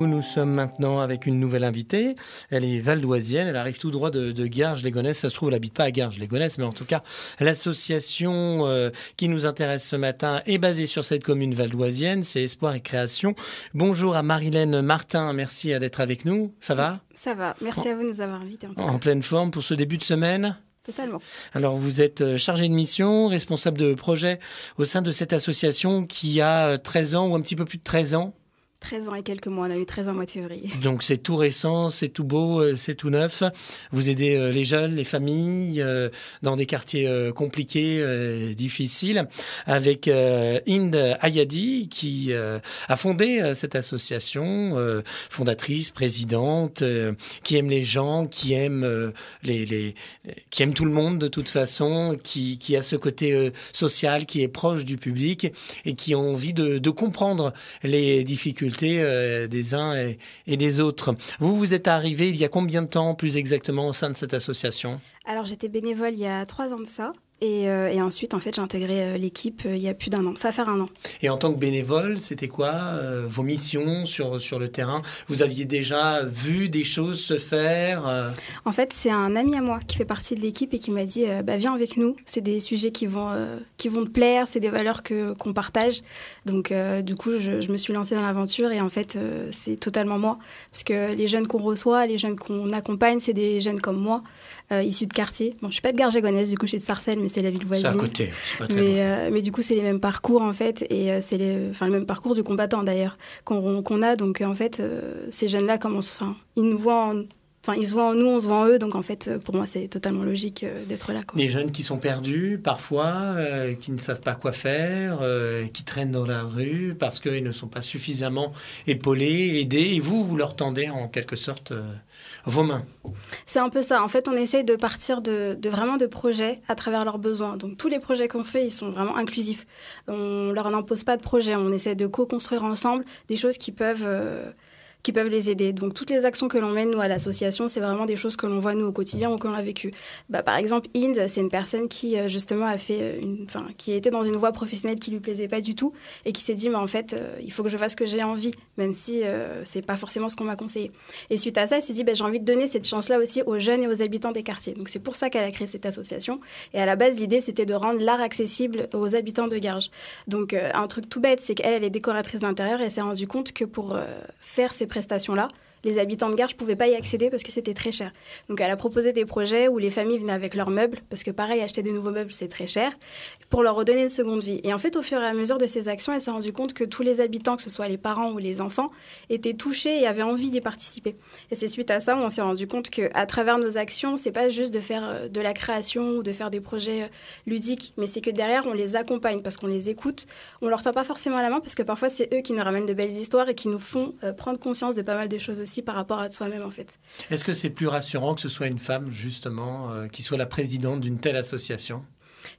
nous sommes maintenant avec une nouvelle invitée. Elle est valdoisienne, elle arrive tout droit de Garges-les-Gonesse. Ça se trouve, elle n'habite pas à Garges-les-Gonesse, mais en tout cas, l'association qui nous intéresse ce matin est basée sur cette commune valdoisienne, c'est Espoir et Création. Bonjour à Marilène Martin, merci d'être avec nous. Ça va ? Ça va, merci à vous de nous avoir invités. En pleine forme pour ce début de semaine ? Totalement. Alors, vous êtes chargé de mission, responsable de projet au sein de cette association qui a 13 ans ou un petit peu plus de 13 ans. 13 ans et quelques mois, on a eu 13 ans au mois de février. Donc c'est tout récent, c'est tout beau, c'est tout neuf. Vous aidez les jeunes, les familles, dans des quartiers compliqués, difficiles, avec Inde Ayadi qui a fondé cette association, fondatrice, présidente, qui aime les gens, qui aime qui aime tout le monde de toute façon, qui a ce côté social, qui est proche du public et qui a envie de comprendre les difficultés des uns et des autres. Vous êtes arrivé il y a combien de temps, plus exactement, au sein de cette association ? Alors, j'étais bénévole il y a 3 ans de ça. Et ensuite, en fait, j'ai intégré l'équipe il y a plus d'1 an. Ça va faire 1 an. Et en tant que bénévole, c'était quoi vos missions sur le terrain ? Vous aviez déjà vu des choses se faire En fait, c'est un ami à moi qui fait partie de l'équipe et qui m'a dit viens avec nous. C'est des sujets qui vont te plaire, c'est des valeurs qu'on partage. Donc, du coup, je me suis lancée dans l'aventure et en fait, c'est totalement moi. Parce que les jeunes qu'on reçoit, les jeunes qu'on accompagne, c'est des jeunes comme moi, issus de quartier. Bon, je suis pas de Garges-les-Gonesse, du coup, je suis de Sarcelles, mais c'est la ville voisine. C'est à côté, c'est pas très loin. Mais du coup, c'est les mêmes parcours, en fait, et c'est le même parcours du combattant, d'ailleurs, qu'on a. Donc, en fait, ces jeunes-là, ils nous voient ils se voient en nous, on se voit en eux. Donc, en fait, pour moi, c'est totalement logique d'être là, quoi. Des jeunes qui sont perdus, parfois, qui ne savent pas quoi faire, qui traînent dans la rue parce qu'ils ne sont pas suffisamment épaulés, aidés. Et vous leur tendez, en quelque sorte, vos mains. C'est un peu ça. En fait, on essaye de partir vraiment de projets à travers leurs besoins. Donc, tous les projets qu'on fait, ils sont vraiment inclusifs. On leur impose pas de projet. On essaie de co-construire ensemble des choses qui peuvent les aider. Donc, toutes les actions que l'on mène, nous, à l'association, c'est vraiment des choses que l'on voit, nous, au quotidien ou que l'on a vécues. Par exemple, Inde, c'est une personne qui, justement, qui était dans une voie professionnelle qui lui plaisait pas du tout et qui s'est dit, mais en fait, il faut que je fasse ce que j'ai envie, même si c'est pas forcément ce qu'on m'a conseillé. Et suite à ça, elle s'est dit, j'ai envie de donner cette chance-là aussi aux jeunes et aux habitants des quartiers. Donc, c'est pour ça qu'elle a créé cette association. Et à la base, l'idée, c'était de rendre l'art accessible aux habitants de Garges. Donc, un truc tout bête, c'est qu'elle est décoratrice d'intérieur et elle s'est rendue compte que pour faire ces prestations-là, les habitants de Garges ne pouvaient pas y accéder parce que c'était très cher. Donc, elle a proposé des projets où les familles venaient avec leurs meubles, parce que pareil, acheter de nouveaux meubles, c'est très cher, pour leur redonner une seconde vie. Et en fait, au fur et à mesure de ces actions, elle s'est rendue compte que tous les habitants, que ce soit les parents ou les enfants, étaient touchés et avaient envie d'y participer. Et c'est suite à ça où on s'est rendu compte qu'à travers nos actions, c'est pas juste de faire de la création ou de faire des projets ludiques, mais c'est que derrière, on les accompagne parce qu'on les écoute. On leur tend pas forcément la main parce que parfois, c'est eux qui nous ramènent de belles histoires et qui nous font prendre conscience de pas mal de choses aussi par rapport à soi-même, en fait. Est-ce que c'est plus rassurant que ce soit une femme, justement, qui soit la présidente d'une telle association ?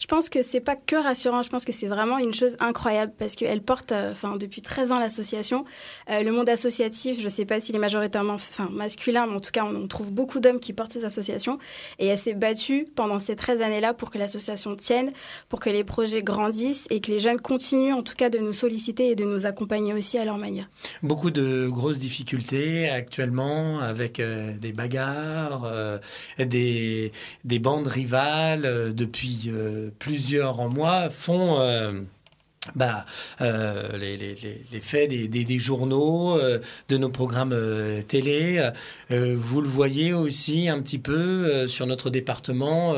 Je pense que c'est pas que rassurant, je pense que c'est vraiment une chose incroyable parce qu'elle porte, depuis 13 ans l'association. Le monde associatif, je sais pas s'il est majoritairement masculin, mais en tout cas, on trouve beaucoup d'hommes qui portent ces associations. Et elle s'est battue pendant ces 13 années-là pour que l'association tienne, pour que les projets grandissent et que les jeunes continuent en tout cas de nous solliciter et de nous accompagner aussi à leur manière. Beaucoup de grosses difficultés actuellement avec des bagarres, des bandes rivales depuis plusieurs mois font les faits des journaux, de nos programmes télé. Vous le voyez aussi un petit peu sur notre département,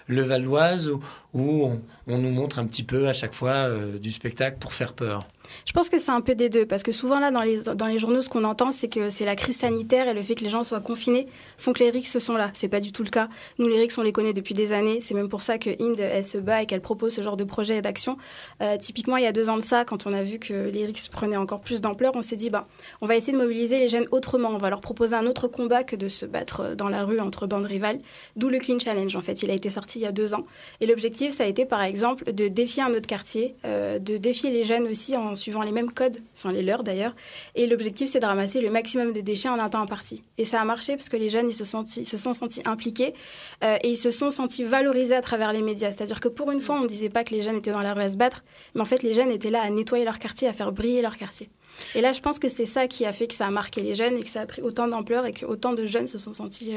le Val-d'Oise, où on nous montre un petit peu à chaque fois du spectacle pour faire peur. Je pense que c'est un peu des deux, parce que souvent là dans les journaux, ce qu'on entend, c'est que c'est la crise sanitaire et le fait que les gens soient confinés font que les RICS sont là. C'est pas du tout le cas. Nous, les RICS, on les connaît depuis des années. C'est même pour ça que Inde, elle se bat et qu'elle propose ce genre de projet et d'action. Typiquement, il y a 2 ans de ça, quand on a vu que les RICS prenaient encore plus d'ampleur, on s'est dit, on va essayer de mobiliser les jeunes autrement. On va leur proposer un autre combat que de se battre dans la rue entre bandes rivales. D'où le Clean Challenge, en fait. Il a été sorti il y a 2 ans. Et l'objectif, ça a été, par exemple, de défier un autre quartier, de défier les jeunes aussi en suivant les mêmes codes, les leurs d'ailleurs. Et l'objectif, c'est de ramasser le maximum de déchets en un temps imparti. Et ça a marché parce que les jeunes, ils se sont sentis impliqués et ils se sont sentis valorisés à travers les médias. C'est-à-dire que pour une fois, on ne disait pas que les jeunes étaient dans la rue à se battre, mais en fait, les jeunes étaient là à nettoyer leur quartier, à faire briller leur quartier. Et là, je pense que c'est ça qui a fait que ça a marqué les jeunes et que ça a pris autant d'ampleur et qu'autant de jeunes se sont sentis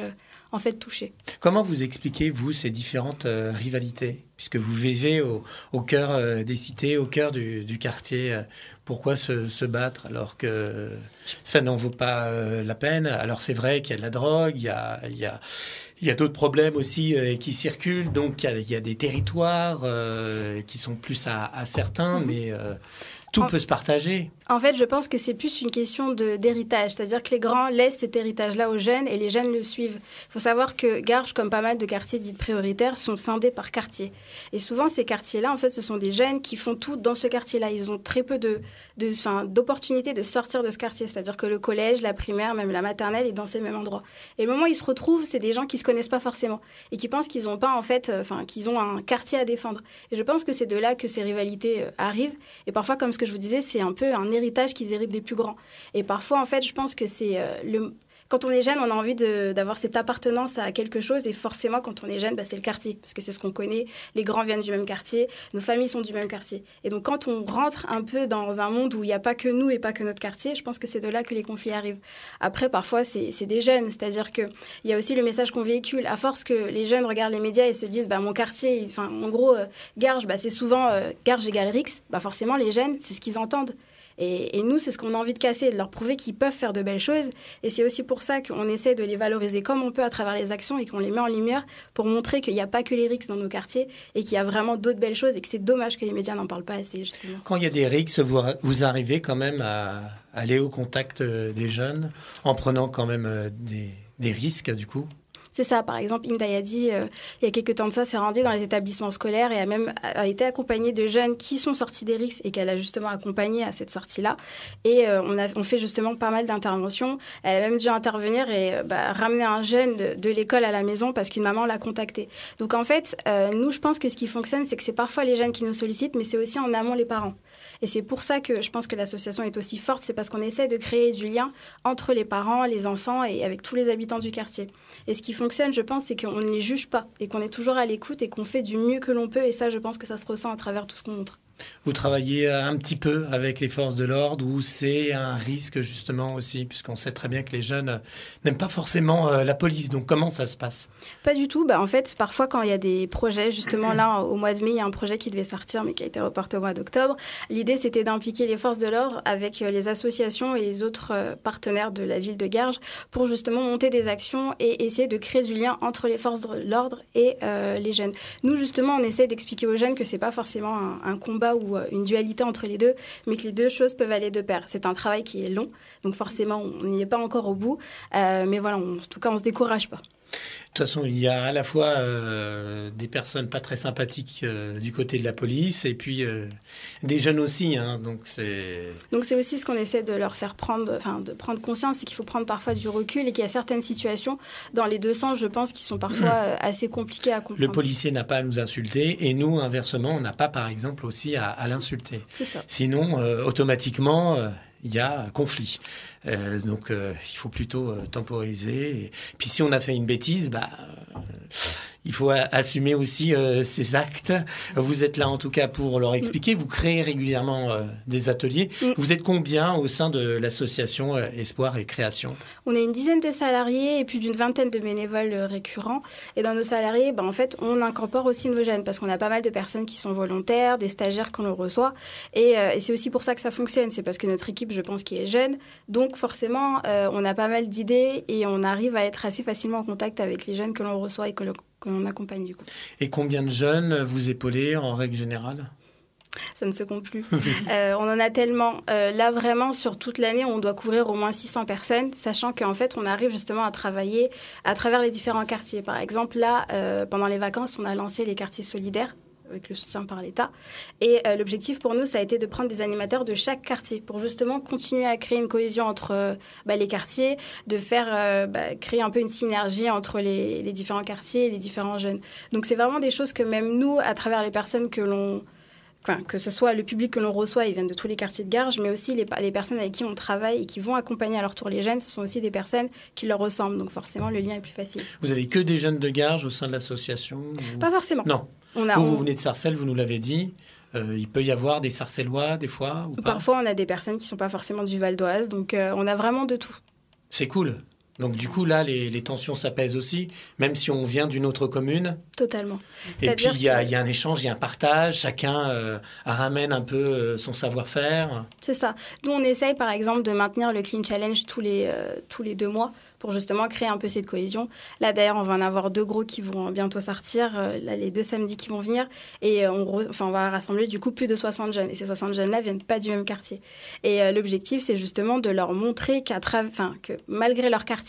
en fait touchés. Comment vous expliquez, vous, ces différentes rivalités, puisque vous vivez au cœur des cités, au cœur du quartier? Pourquoi se battre alors que ça n'en vaut pas la peine? Alors c'est vrai qu'il y a de la drogue, il y a d'autres problèmes aussi qui circulent, donc il y a des territoires qui sont plus à certains, mais tout peut se partager. En fait, je pense que c'est plus une question d'héritage, c'est-à-dire que les grands laissent cet héritage-là aux jeunes et les jeunes le suivent. Il faut savoir que Garges, comme pas mal de quartiers dits prioritaires, sont scindés par quartier. Et souvent, ces quartiers-là, en fait, ce sont des jeunes qui font tout dans ce quartier-là. Ils ont très peu d'opportunités de sortir de ce quartier, c'est-à-dire que le collège, la primaire, même la maternelle est dans ces mêmes endroits. Et au moment où ils se retrouvent, c'est des gens qui ne se connaissent pas forcément et qui pensent qu'ils ont pas, en fait, qu'ils ont un quartier à défendre. Et je pense que c'est de là que ces rivalités arrivent. Et parfois, comme ce que je vous disais, c'est un peu un héritage qu'ils héritent des plus grands. Et parfois, en fait, je pense que c'est quand on est jeune, on a envie d'avoir cette appartenance à quelque chose. Et forcément, quand on est jeune, c'est le quartier. Parce que c'est ce qu'on connaît. Les grands viennent du même quartier. Nos familles sont du même quartier. Et donc, quand on rentre un peu dans un monde où il n'y a pas que nous et pas que notre quartier, je pense que c'est de là que les conflits arrivent. Après, parfois, c'est des jeunes. C'est-à-dire qu'il y a aussi le message qu'on véhicule. À force que les jeunes regardent les médias et se disent mon quartier, en gros, Garges, c'est souvent Garges égale Rix. Forcément, les jeunes, c'est ce qu'ils entendent. Et nous, c'est ce qu'on a envie de casser, de leur prouver qu'ils peuvent faire de belles choses. Et c'est aussi pour ça qu'on essaie de les valoriser comme on peut à travers les actions et qu'on les met en lumière pour montrer qu'il n'y a pas que les rixes dans nos quartiers et qu'il y a vraiment d'autres belles choses et que c'est dommage que les médias n'en parlent pas assez, justement. Quand il y a des rixes, vous arrivez quand même à aller au contact des jeunes en prenant quand même des risques, du coup? C'est ça, par exemple, Inde Ayadi, il y a quelques temps de ça, s'est rendue dans les établissements scolaires et a été accompagnée de jeunes qui sont sortis des RICS et qu'elle a justement accompagné à cette sortie-là. Et on fait justement pas mal d'interventions. Elle a même dû intervenir et ramener un jeune de l'école à la maison parce qu'une maman l'a contacté. Donc en fait, nous, je pense que ce qui fonctionne, c'est que c'est parfois les jeunes qui nous sollicitent, mais c'est aussi en amont les parents. Et c'est pour ça que je pense que l'association est aussi forte, c'est parce qu'on essaie de créer du lien entre les parents, les enfants et avec tous les habitants du quartier. Et ce qui fonctionne, je pense, c'est qu'on ne les juge pas et qu'on est toujours à l'écoute et qu'on fait du mieux que l'on peut. Et ça, je pense que ça se ressent à travers tout ce qu'on montre. Vous travaillez un petit peu avec les forces de l'ordre où c'est un risque justement aussi, puisqu'on sait très bien que les jeunes n'aiment pas forcément la police. Donc comment ça se passe? Pas du tout. En fait, parfois quand il y a des projets, justement là au mois de mai, il y a un projet qui devait sortir mais qui a été reporté au mois d'octobre. L'idée, c'était d'impliquer les forces de l'ordre avec les associations et les autres partenaires de la ville de Garges pour justement monter des actions et essayer de créer du lien entre les forces de l'ordre et les jeunes. Nous, justement, on essaie d'expliquer aux jeunes que c'est pas forcément un combat ou une dualité entre les deux, mais que les deux choses peuvent aller de pair. C'est un travail qui est long, donc forcément, on n'y est pas encore au bout, mais voilà, en tout cas, on ne se décourage pas. De toute façon, il y a à la fois des personnes pas très sympathiques du côté de la police et puis des jeunes aussi. Donc c'est aussi ce qu'on essaie de leur faire prendre conscience, c'est qu'il faut prendre parfois du recul et qu'il y a certaines situations dans les deux sens, je pense, qui sont parfois assez compliquées à comprendre. Le policier n'a pas à nous insulter et nous, inversement, on n'a pas, par exemple, aussi à l'insulter. C'est ça. Sinon, automatiquement... il y a conflit. Donc, il faut plutôt temporiser. Et puis, si on a fait une bêtise, il faut assumer aussi ses actes. Vous êtes là, en tout cas, pour leur expliquer. Vous créez régulièrement des ateliers. Vous êtes combien au sein de l'association Espoir et Création? On est une dizaine de salariés et plus d'une vingtaine de bénévoles récurrents. Et dans nos salariés, en fait, on incorpore aussi nos jeunes parce qu'on a pas mal de personnes qui sont volontaires, des stagiaires qu'on reçoit. Et c'est aussi pour ça que ça fonctionne. C'est parce que notre équipe, je pense, qui est jeune. Donc, forcément, on a pas mal d'idées et on arrive à être assez facilement en contact avec les jeunes que l'on reçoit et que l'on accompagne, du coup. Et combien de jeunes vous épaulez en règle générale? Ça ne se compte plus. On en a tellement. Là, vraiment, sur toute l'année, on doit couvrir au moins 600 personnes, sachant qu'en fait, on arrive justement à travailler à travers les différents quartiers. Par exemple, là, pendant les vacances, on a lancé les quartiers solidaires avec le soutien par l'État. Et l'objectif pour nous, ça a été de prendre des animateurs de chaque quartier pour justement continuer à créer une cohésion entre les quartiers, de faire créer un peu une synergie entre les différents quartiers et les différents jeunes. Donc, c'est vraiment des choses que même nous, à travers les personnes que que ce soit le public que l'on reçoit, ils viennent de tous les quartiers de Garges, mais aussi les personnes avec qui on travaille et qui vont accompagner à leur tour les jeunes, ce sont aussi des personnes qui leur ressemblent. Donc forcément, le lien est plus facile. Vous avez que des jeunes de Garges au sein de l'association ou... Pas forcément. Non. Vous venez de Sarcelles, vous nous l'avez dit. Il peut y avoir des Sarcellois, des fois, ou pas? Parfois, on a des personnes qui ne sont pas forcément du Val d'Oise, donc on a vraiment de tout. C'est cool. Donc du coup, là, les tensions s'apaisent aussi, même si on vient d'une autre commune. Totalement. Et puis, il y a un échange, il y a un partage, chacun ramène un peu son savoir-faire. C'est ça. Nous, on essaye, par exemple, de maintenir le Clean Challenge tous les 2 mois pour justement créer un peu cette cohésion. Là, d'ailleurs, on va en avoir 2 gros qui vont bientôt sortir, là, les 2 samedis qui vont venir. Et on va rassembler, du coup, plus de 60 jeunes. Et ces 60 jeunes-là ne viennent pas du même quartier. Et l'objectif, c'est justement de leur montrer que malgré leur quartier,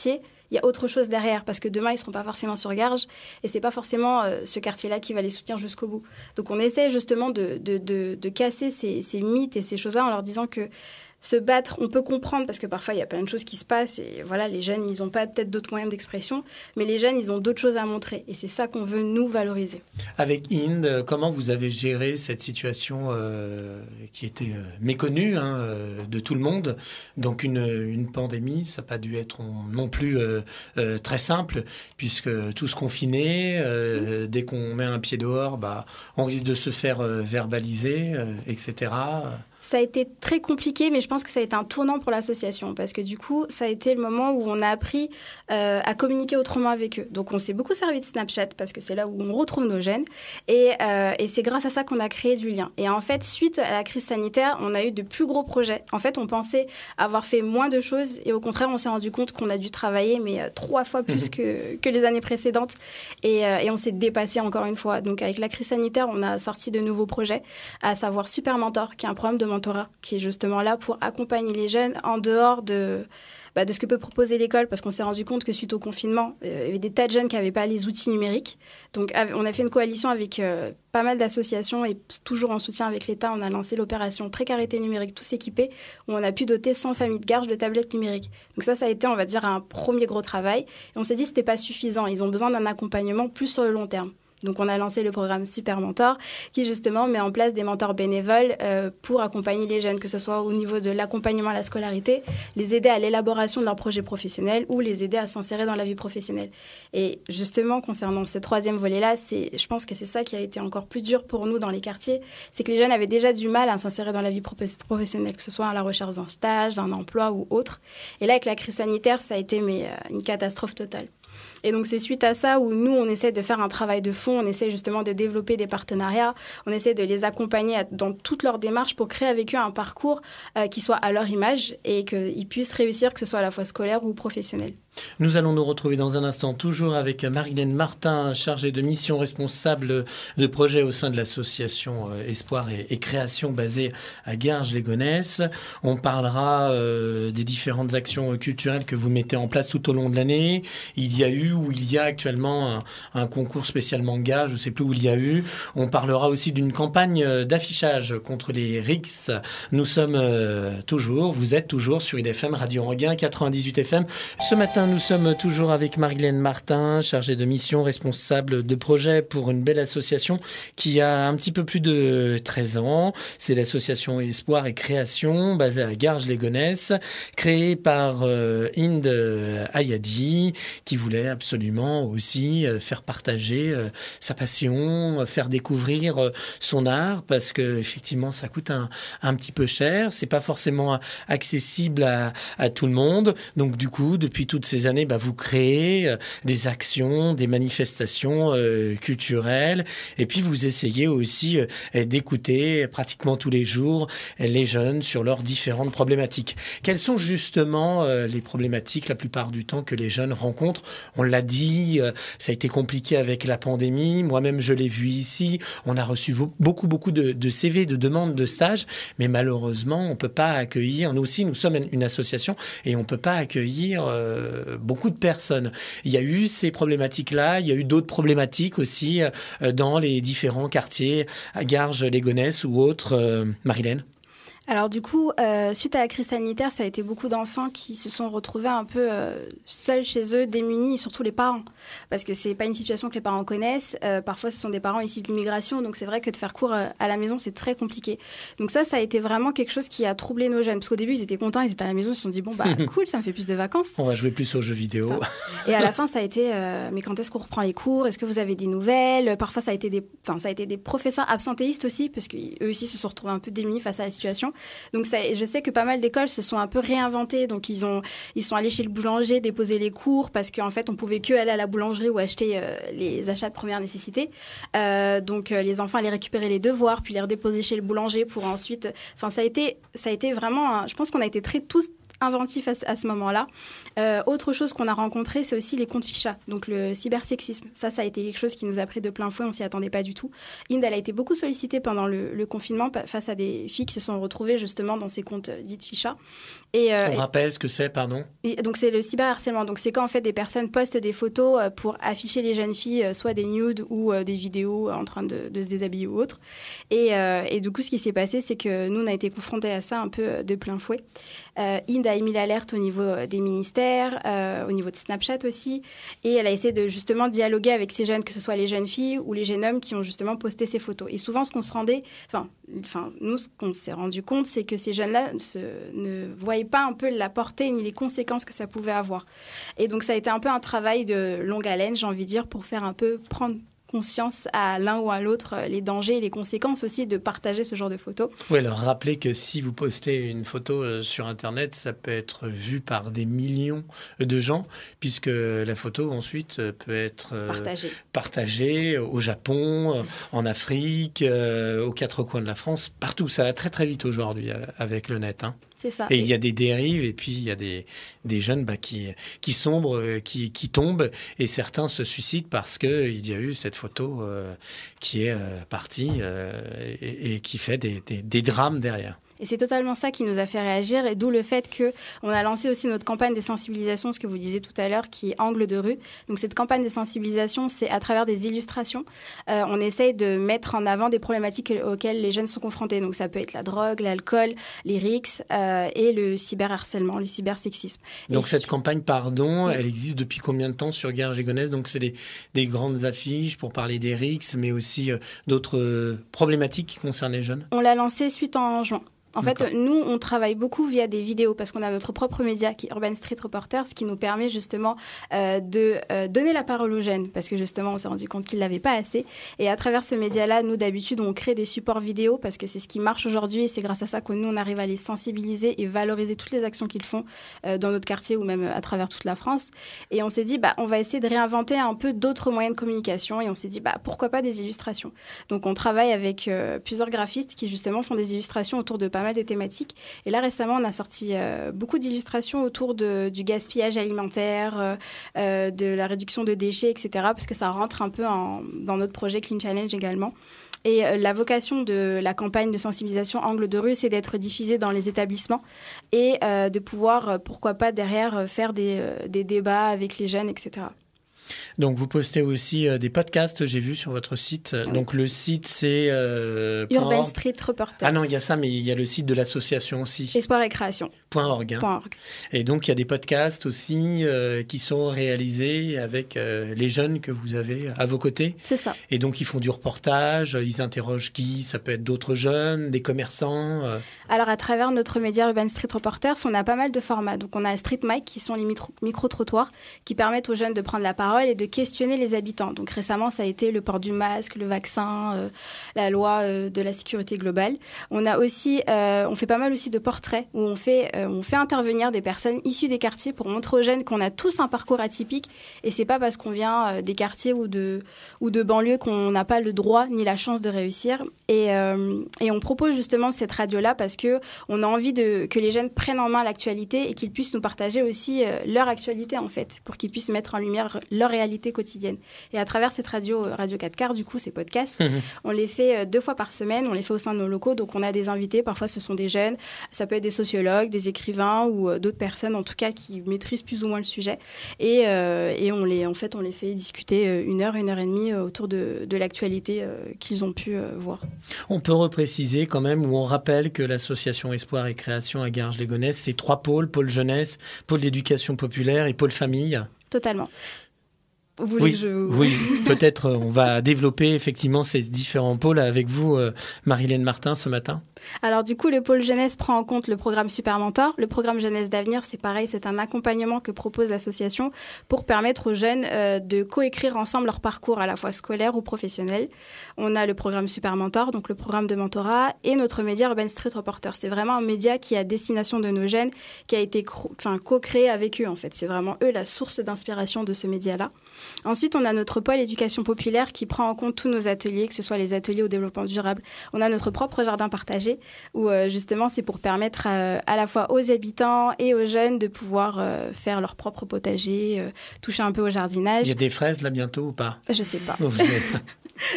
il y a autre chose derrière, parce que demain, ils ne seront pas forcément sur Garges, et ce n'est pas forcément ce quartier-là qui va les soutenir jusqu'au bout. Donc, on essaie justement de casser ces mythes et ces choses-là en leur disant que se battre, on peut comprendre, parce que parfois, il y a plein de choses qui se passent, et voilà, les jeunes, ils n'ont pas peut-être d'autres moyens d'expression, mais les jeunes, ils ont d'autres choses à montrer, et c'est ça qu'on veut, nous, valoriser. Avec Inde, comment vous avez géré cette situation qui était méconnue de tout le monde? Donc, une pandémie, ça n'a pas dû être non plus très simple, puisque tous confinés, dès qu'on met un pied dehors, on risque de se faire verbaliser, etc. Ça a été très compliqué, mais je pense que ça a été un tournant pour l'association parce que du coup, ça a été le moment où on a appris à communiquer autrement avec eux. Donc, on s'est beaucoup servi de Snapchat parce que c'est là où on retrouve nos jeunes et c'est grâce à ça qu'on a créé du lien. Et en fait, suite à la crise sanitaire, on a eu de plus gros projets. En fait, on pensait avoir fait moins de choses et au contraire, on s'est rendu compte qu'on a dû travailler, mais 3 fois plus que les années précédentes et on s'est dépassé encore une fois. Donc, avec la crise sanitaire, on a sorti de nouveaux projets, à savoir Super Mentor, qui est un programme de mentorat, qui est justement là pour accompagner les jeunes en dehors de ce que peut proposer l'école, parce qu'on s'est rendu compte que suite au confinement, il y avait des tas de jeunes qui n'avaient pas les outils numériques. Donc, on a fait une coalition avec pas mal d'associations et toujours en soutien avec l'État, on a lancé l'opération Précarité numérique tous équipés, où on a pu doter 100 familles de Garges de tablettes numériques. Donc ça a été, on va dire, un premier gros travail. Et on s'est dit que ce n'était pas suffisant. Ils ont besoin d'un accompagnement plus sur le long terme. Donc, on a lancé le programme Super Mentor qui, justement, met en place des mentors bénévoles pour accompagner les jeunes, que ce soit au niveau de l'accompagnement à la scolarité, les aider à l'élaboration de leur projet professionnel ou les aider à s'insérer dans la vie professionnelle. Et justement, concernant ce 3e volet-là, je pense que c'est ça qui a été encore plus dur pour nous dans les quartiers, c'est que les jeunes avaient déjà du mal à s'insérer dans la vie professionnelle, que ce soit à la recherche d'un stage, d'un emploi ou autre. Et là, avec la crise sanitaire, ça a été une catastrophe totale. Et donc, c'est suite à ça où nous, on essaie de faire un travail de fond, on essaie justement de développer des partenariats, on essaie de les accompagner dans toutes leurs démarches pour créer avec eux un parcours qui soit à leur image et qu'ils puissent réussir, que ce soit à la fois scolaire ou professionnel. Nous allons nous retrouver dans un instant, toujours avec Marilène Martin, chargée de mission, responsable de projet au sein de l'association Espoir et Création basée à Garges-les-Gonesse. On parlera des différentes actions culturelles que vous mettez en place tout au long de l'année. Il y a eu ou il y a actuellement un concours spécialement Garges, je ne sais plus où il y a eu. On parlera aussi d'une campagne d'affichage contre les RICS. Vous êtes toujours sur IDFM, Radio Anguin, 98 FM. Ce matin, nous sommes toujours avec Marilène Martin, chargée de mission, responsable de projet pour une belle association qui a un petit peu plus de 13 ans. C'est l'association Espoir et Création, basée à Garges-les-Gonesse, créée par Inde Ayadi, qui voulait absolument aussi faire partager sa passion, faire découvrir son art, parce que effectivement, ça coûte un petit peu cher. C'est pas forcément accessible à tout le monde. Donc, du coup, depuis toutes ces années, vous créez des actions, des manifestations culturelles, et puis vous essayez aussi d'écouter pratiquement tous les jours les jeunes sur leurs différentes problématiques. Quelles sont justement les problématiques la plupart du temps que les jeunes rencontrent? On l'a dit, ça a été compliqué avec la pandémie. Moi-même, je l'ai vu ici. On a reçu beaucoup de CV, de demandes de stages, mais malheureusement, on ne peut pas accueillir. Nous aussi, nous sommes une association et on ne peut pas accueillir beaucoup de personnes. Il y a eu ces problématiques-là, il y a eu d'autres problématiques aussi dans les différents quartiers, à Garges-les-Gonesse ou autres. Marilène? Alors du coup, suite à la crise sanitaire, ça a été beaucoup d'enfants qui se sont retrouvés un peu seuls chez eux, démunis, et surtout les parents. Parce que c'est pas une situation que les parents connaissent. Parfois, ce sont des parents issus de l'immigration, donc c'est vrai que de faire cours à la maison, c'est très compliqué. Donc ça a été vraiment quelque chose qui a troublé nos jeunes. Parce qu'au début, ils étaient contents, ils étaient à la maison, ils se sont dit, bon, bah cool, ça me fait plus de vacances. On va jouer plus aux jeux vidéo. Et à la fin, ça a été, mais quand est-ce qu'on reprend les cours? Est-ce que vous avez des nouvelles? Parfois, ça a été des professeurs absentéistes aussi, parce qu'eux aussi se sont retrouvés un peu démunis face à la situation. Donc je sais que pas mal d'écoles se sont un peu réinventées. Donc ils sont allés chez le boulanger déposer les cours parce qu'en fait on pouvait que aller à la boulangerie ou acheter les achats de première nécessité. Donc les enfants allaient récupérer les devoirs puis les redéposer chez le boulanger pour ensuite. Enfin ça a été vraiment. Je pense qu'on a été tous inventif à ce moment-là. Autre chose qu'on a rencontré, c'est aussi les comptes fichas, donc le cybersexisme. Ça a été quelque chose qui nous a pris de plein fouet, on s'y attendait pas du tout. Inde, elle a été beaucoup sollicitée pendant le confinement face à des filles qui se sont retrouvées justement dans ces comptes dits fichas. On rappelle ce que c'est, pardon. Donc c'est le cyberharcèlement. Donc c'est quand en fait des personnes postent des photos pour afficher les jeunes filles, soit des nudes ou des vidéos en train de se déshabiller ou autre. Et du coup, ce qui s'est passé, c'est que nous, on a été confrontés à ça un peu de plein fouet. Inde a émis l'alerte au niveau des ministères, au niveau de Snapchat aussi, et elle a essayé de justement dialoguer avec ces jeunes, que ce soit les jeunes filles ou les jeunes hommes qui ont justement posté ces photos. Et souvent, nous, ce qu'on s'est rendu compte, c'est que ces jeunes-là ne voyaient pas un peu la portée ni les conséquences que ça pouvait avoir. Et donc, ça a été un peu un travail de longue haleine, j'ai envie de dire, pour faire un peu prendre conscience à l'un ou à l'autre les dangers et les conséquences aussi de partager ce genre de photos. Oui, alors rappelez que si vous postez une photo sur Internet, ça peut être vu par des millions de gens, puisque la photo ensuite peut être partagée au Japon, en Afrique, aux quatre coins de la France, partout. Ça va très très vite aujourd'hui avec le net. C'est ça. Et il y a des dérives, et puis il y a des jeunes qui sombrent, qui tombent, et certains se suicident parce qu'il y a eu cette photo qui est partie et qui fait des drames derrière. Et c'est totalement ça qui nous a fait réagir, et d'où le fait qu'on a lancé aussi notre campagne de sensibilisation, ce que vous disiez tout à l'heure, qui est Angle de rue. Donc cette campagne de sensibilisation, c'est à travers des illustrations. On essaye de mettre en avant des problématiques auxquelles les jeunes sont confrontés. Donc ça peut être la drogue, l'alcool, les RICS et le cyberharcèlement, le cybersexisme. Donc cette campagne, elle existe depuis combien de temps sur Garges et Gonesse? Donc c'est des grandes affiches pour parler des RICS, mais aussi d'autres problématiques qui concernent les jeunes? On l'a lancée suite en juin. En fait, nous, on travaille beaucoup via des vidéos parce qu'on a notre propre média qui est Urban Street Reporter, ce qui nous permet justement de donner la parole aux jeunes parce que justement, on s'est rendu compte qu'ils ne l'avaient pas assez. Et à travers ce média-là, nous, d'habitude, on crée des supports vidéo parce que c'est ce qui marche aujourd'hui et c'est grâce à ça que nous, on arrive à les sensibiliser et valoriser toutes les actions qu'ils font dans notre quartier ou même à travers toute la France. Et on s'est dit, on va essayer de réinventer un peu d'autres moyens de communication et on s'est dit, pourquoi pas des illustrations. Donc, on travaille avec plusieurs graphistes qui justement font des illustrations autour de pas mal de thématiques. Et là, récemment, on a sorti beaucoup d'illustrations autour du gaspillage alimentaire, de la réduction de déchets, etc. Parce que ça rentre un peu dans notre projet Clean Challenge également. Et la vocation de la campagne de sensibilisation Angle de rue, c'est d'être diffusée dans les établissements et de pouvoir, pourquoi pas, derrière, faire des débats avec les jeunes, etc. Donc, vous postez aussi des podcasts, j'ai vu sur votre site. Oui. Donc, le site, c'est... Urban Street Reporters. Ah non, il y a ça, mais il y a le site de l'association aussi. Espoir et création. .org. Et donc, il y a des podcasts aussi qui sont réalisés avec les jeunes que vous avez à vos côtés. C'est ça. Et donc, ils font du reportage, ils interrogent qui? Ça peut être d'autres jeunes, des commerçants Alors, à travers notre média Urban Street Reporters, on a pas mal de formats. Donc, on a Street Mic, qui sont les micro-trottoirs, qui permettent aux jeunes de prendre la parole et de questionner les habitants. Donc récemment, ça a été le port du masque, le vaccin, la loi de la sécurité globale. On a aussi, on fait pas mal aussi de portraits où on fait intervenir des personnes issues des quartiers pour montrer aux jeunes qu'on a tous un parcours atypique et c'est pas parce qu'on vient des quartiers ou de banlieues qu'on n'a pas le droit ni la chance de réussir. Et on propose justement cette radio-là parce que on a envie que les jeunes prennent en main l'actualité et qu'ils puissent nous partager aussi leur actualité en fait, pour qu'ils puissent mettre en lumière leur leur réalité quotidienne. Et à travers cette radio 4 quarts, du coup, ces podcasts, on les fait 2 fois par semaine, on les fait au sein de nos locaux. Donc, on a des invités, parfois ce sont des jeunes, ça peut être des sociologues, des écrivains ou d'autres personnes, en tout cas, qui maîtrisent plus ou moins le sujet. Et on les fait discuter 1 heure, 1 heure et demie autour de l'actualité qu'ils ont pu voir. On peut repréciser quand même, ou on rappelle que l'association Espoir et Création à Garges-les-Gonesse, c'est 3 pôles, pôle jeunesse, pôle d'éducation populaire et pôle famille. Totalement. Vous voulez que Oui, peut-être on va développer effectivement ces différents pôles avec vous, Marilène Martin, ce matin. Alors du coup, le pôle jeunesse prend en compte le programme Super Mentor. Le programme Jeunesse d'Avenir, c'est pareil, c'est un accompagnement que propose l'association pour permettre aux jeunes de coécrire ensemble leur parcours à la fois scolaire ou professionnel. On a le programme Super Mentor, donc le programme de mentorat, et notre média Urban Street Reporter. C'est vraiment un média qui est à destination de nos jeunes, qui a été co-créé avec eux en fait. C'est vraiment eux la source d'inspiration de ce média-là. Ensuite, on a notre pôle éducation populaire qui prend en compte tous nos ateliers, que ce soit les ateliers au développement durable. On a notre propre jardin partagé où justement c'est pour permettre à la fois aux habitants et aux jeunes de pouvoir faire leur propre potager, toucher un peu au jardinage. Il y a des fraises là bientôt ou pas? Je sais pas.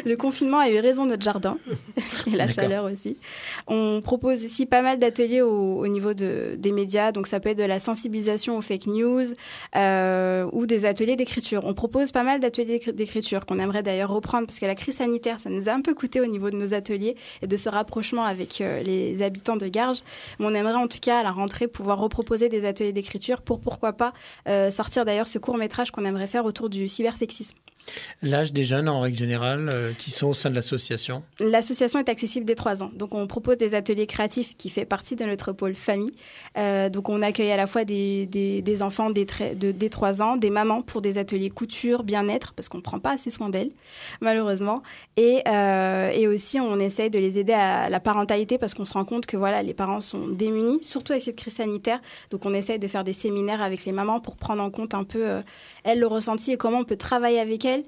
Le confinement a eu raison de notre jardin et la chaleur aussi. On propose ici pas mal d'ateliers au niveau des médias. Donc, ça peut être de la sensibilisation aux fake news ou des ateliers d'écriture. On propose pas mal d'ateliers d'écriture qu'on aimerait d'ailleurs reprendre parce que la crise sanitaire, ça nous a un peu coûté au niveau de nos ateliers et de ce rapprochement avec les habitants de Garges. Mais on aimerait en tout cas à la rentrée pouvoir reproposer des ateliers d'écriture pour pourquoi pas sortir d'ailleurs ce court-métrage qu'on aimerait faire autour du cybersexisme. L'âge des jeunes, en règle générale, qui sont au sein de l'association? L'association est accessible dès 3 ans. Donc, on propose des ateliers créatifs qui fait partie de notre pôle famille. Donc, on accueille à la fois des enfants dès 3 ans, des mamans pour des ateliers couture, bien-être, parce qu'on ne prend pas assez soin d'elles, malheureusement. Et aussi, on essaie de les aider à la parentalité parce qu'on se rend compte que voilà, les parents sont démunis, surtout avec cette crise sanitaire. Donc, on essaie de faire des séminaires avec les mamans pour prendre en compte un peu, elles, le ressenti et comment on peut travailler avec elles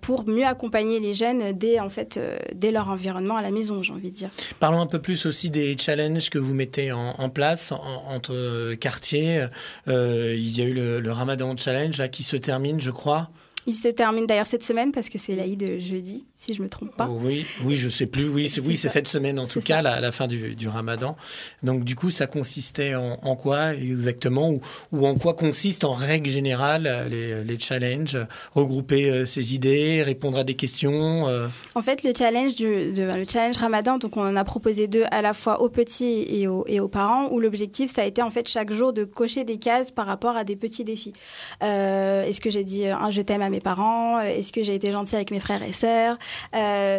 pour mieux accompagner les jeunes dès leur environnement à la maison, j'ai envie de dire. Parlons un peu plus aussi des challenges que vous mettez en place entre quartiers. Il y a eu le Ramadan Challenge là, qui se termine, je crois. Il se termine d'ailleurs cette semaine parce que c'est l'Aïd jeudi, si je ne me trompe pas. Oui, je ne sais plus. Oui, c'est cette semaine en tout cas, la fin du Ramadan. Donc du coup, ça consistait en quoi exactement ou en quoi consiste en règle générale les challenges? Regrouper ses idées, répondre à des questions En fait, le challenge Ramadan, donc on en a proposé 2 à la fois aux petits et aux parents, où l'objectif, ça a été en fait chaque jour de cocher des cases par rapport à des petits défis. Est-ce que j'ai dit un je t'aime à mes parents? Est-ce que j'ai été gentille avec mes frères et sœurs?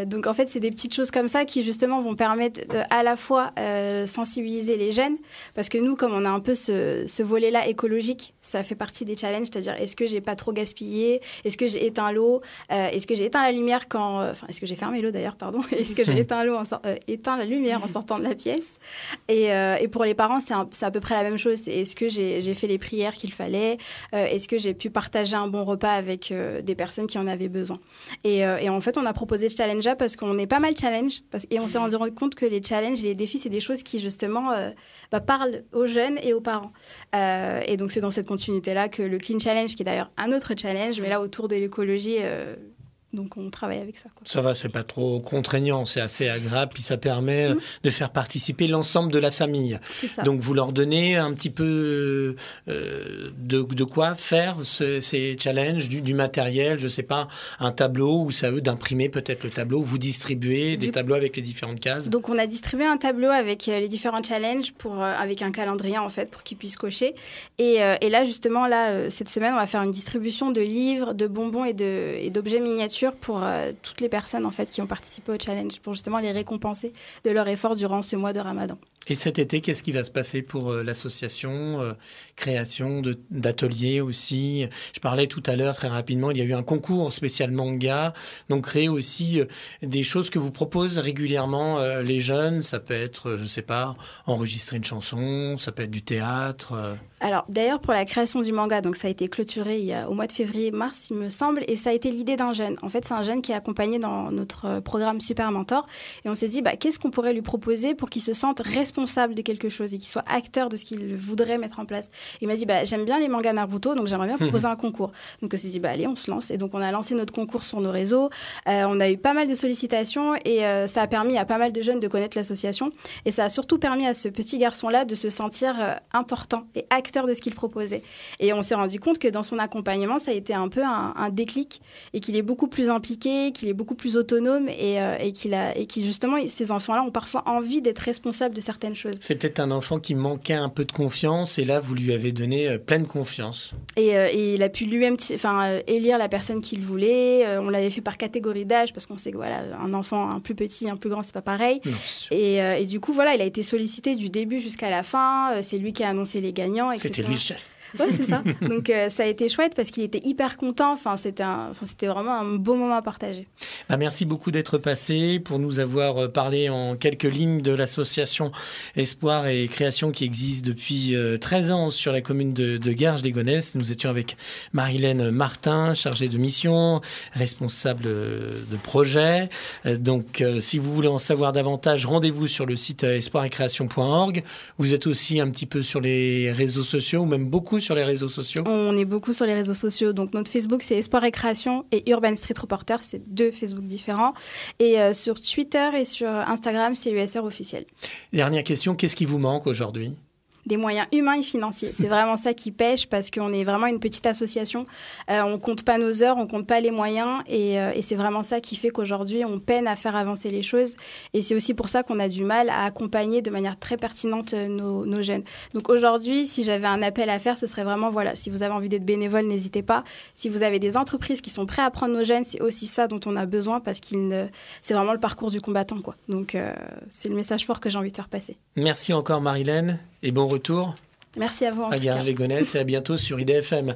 Donc en fait, c'est des petites choses comme ça qui justement vont permettre à la fois sensibiliser les jeunes, parce que nous, comme on a un peu ce volet-là écologique, ça fait partie des challenges, c'est-à-dire est-ce que j'ai pas trop gaspillé? Est-ce que j'ai éteint l'eau? Est-ce que j'ai éteint la lumière est-ce que j'ai fermé l'eau d'ailleurs, pardon? Est-ce que j'ai éteint la lumière en sortant de la pièce? Et pour les parents, c'est à peu près la même chose. Est-ce que j'ai fait les prières qu'il fallait? Est-ce que j'ai pu partager un bon repas avec des personnes qui en avaient besoin? Et en fait, on a proposé ce challenge-là parce qu'on est pas mal challenge et on s'est rendu compte que les challenges et les défis, c'est des choses qui justement parlent aux jeunes et aux parents. Et donc, c'est dans cette continuité-là que le Clean Challenge, qui est d'ailleurs un autre challenge, mais là, autour de l'écologie... Donc, on travaille avec ça, quoi. Ça va, c'est pas trop contraignant, c'est assez agréable, puis ça permet de faire participer l'ensemble de la famille. C'est ça. Donc, vous leur donnez un petit peu de quoi faire ces challenges, du matériel, je sais pas, un tableau, ou c'est à eux d'imprimer peut-être le tableau, vous distribuez des tableaux avec les différentes cases. Donc, on a distribué un tableau avec les différents challenges avec un calendrier, en fait, pour qu'ils puissent cocher. Et là, justement, cette semaine, on va faire une distribution de livres, de bonbons et d'objets miniatures pour toutes les personnes en fait qui ont participé au challenge, pour justement les récompenser de leur effort durant ce mois de Ramadan. Et cet été, qu'est-ce qui va se passer pour l'association? Création d'ateliers aussi. Je parlais tout à l'heure très rapidement, il y a eu un concours spécial manga, donc créer aussi des choses que vous proposent régulièrement les jeunes. Ça peut être, je sais pas, enregistrer une chanson, ça peut être du théâtre. Alors d'ailleurs, pour la création du manga, donc ça a été clôturé au mois de février-mars, il me semble, et ça a été l'idée d'un jeune. En fait, c'est un jeune qui est accompagné dans notre programme Super Mentor, et on s'est dit, qu'est-ce qu'on pourrait lui proposer pour qu'il se sente responsable responsable de quelque chose et qu'il soit acteur de ce qu'il voudrait mettre en place. Il m'a dit, j'aime bien les mangas Naruto, donc j'aimerais bien proposer un concours. Donc on s'est dit, allez, on se lance. Et donc on a lancé notre concours sur nos réseaux. On a eu pas mal de sollicitations et ça a permis à pas mal de jeunes de connaître l'association. Et ça a surtout permis à ce petit garçon-là de se sentir important et acteur de ce qu'il proposait. Et on s'est rendu compte que dans son accompagnement, ça a été un peu un déclic et qu'il est beaucoup plus impliqué, qu'il est beaucoup plus autonome et qui justement, ces enfants-là ont parfois envie d'être responsables de certaines choses. C'est peut-être un enfant qui manquait un peu de confiance et là, vous lui avez donné pleine confiance. Et il a pu lui-même élire la personne qu'il voulait. On l'avait fait par catégorie d'âge parce qu'on sait que voilà, un enfant, un plus petit, un plus grand, c'est pas pareil. Non, et du coup, voilà, il a été sollicité du début jusqu'à la fin. C'est lui qui a annoncé les gagnants, etc. C'était lui le chef. Oui, c'est ça. Donc, ça a été chouette parce qu'il était hyper content. C'était vraiment un beau moment à partager. Merci beaucoup d'être passé, pour nous avoir parlé en quelques lignes de l'association Espoir et Création qui existe depuis 13 ans sur la commune de Garges-les-Gonesse. Nous étions avec Marilène Martin, chargée de mission, responsable de projet. Donc, si vous voulez en savoir davantage, rendez-vous sur le site espoiretcreation.org. Vous êtes aussi un petit peu sur les réseaux sociaux ou même beaucoup sur les réseaux sociaux? On est beaucoup sur les réseaux sociaux. Donc, notre Facebook, c'est Espoir et Création et Urban Street Reporter. C'est 2 Facebook différents. Et sur Twitter et sur Instagram, c'est USR officiel. Dernière question, qu'est-ce qui vous manque aujourd'hui? Des moyens humains et financiers. C'est vraiment ça qui pêche parce qu'on est vraiment une petite association. On compte pas nos heures, on compte pas les moyens et c'est vraiment ça qui fait qu'aujourd'hui, on peine à faire avancer les choses. Et c'est aussi pour ça qu'on a du mal à accompagner de manière très pertinente nos jeunes. Donc aujourd'hui, si j'avais un appel à faire, ce serait vraiment, voilà, si vous avez envie d'être bénévole, n'hésitez pas. Si vous avez des entreprises qui sont prêtes à prendre nos jeunes, c'est aussi ça dont on a besoin parce c'est vraiment le parcours du combattant, quoi. Donc c'est le message fort que j'ai envie de faire passer. Merci encore Marilène et bon retour. Merci à vous en tout cas. À Garges-les-Gonesse et à bientôt sur IDFM.